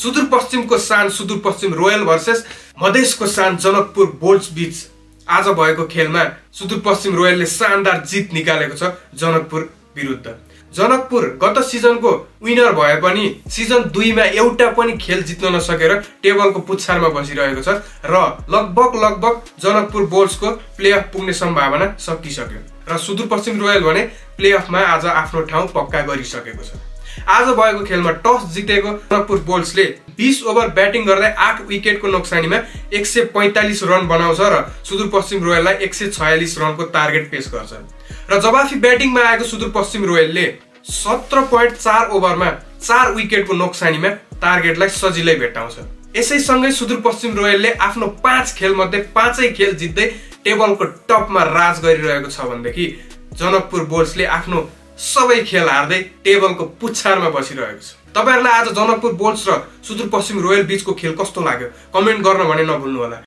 सुदूरपश्चिमको शान Sudurpashchim royal versus मधेसको शान Janakpur bolts बीच आज भएको खेलमा सुदूरपश्चिम रोयलले शानदार जित निकालेको छ जनकपुर विरुद्ध। जनकपुर गत सिजनको विनर भए पनि सिजन 2 मा एउटा पनि खेल जित्न नसकेर टेबलको पुच्छारमा बसिरहेको छ र लगभग जनकपुर बोल्ट्सको प्लेअफ पुग्ने सम्भावना सकिसक्यो र सुदूरपश्चिम रोयल भने प्लेअफमा आज आफ्नो ठाउँ पक्का गरिसकेको छ। आज भएको खेलमा टस जितेको जनकपुर बोल्ट्सले 20 ओभर ब्याटिङ गर्दै 8 विकेटको नोक्सानीमा 145 रन बनाउँछ र सुदूरपश्चिम रोयललाई 146 रनको टार्गेट पेश गर्छ र जवाफी ब्याटिङमा आएको सुदूरपश्चिम रोयलले 17.4 ओभरमा 4 विकेटको नोक्सानीमा टार्गेटलाई सजिलै भेट्टाउँछ। यसैसँगै सुदूरपश्चिम रोयलले आफ्नो 5 खेल मध्ये 5 खेल जित्दै टेबलको टपमा राज गरिरहेको छ भनेदेखि जनकपुर बोल्ट्सले आफ्नो सबै खेल हार्दै टेबलको पुच्छारमा बसिरहेको छ। तपाईहरुलाई आज जनकपुर बोल्ट्स र सुदूरपश्चिम रोयल बीचको खेल कस्तो लाग्यो कमेन्ट गर्न भने नभुल्नु होला।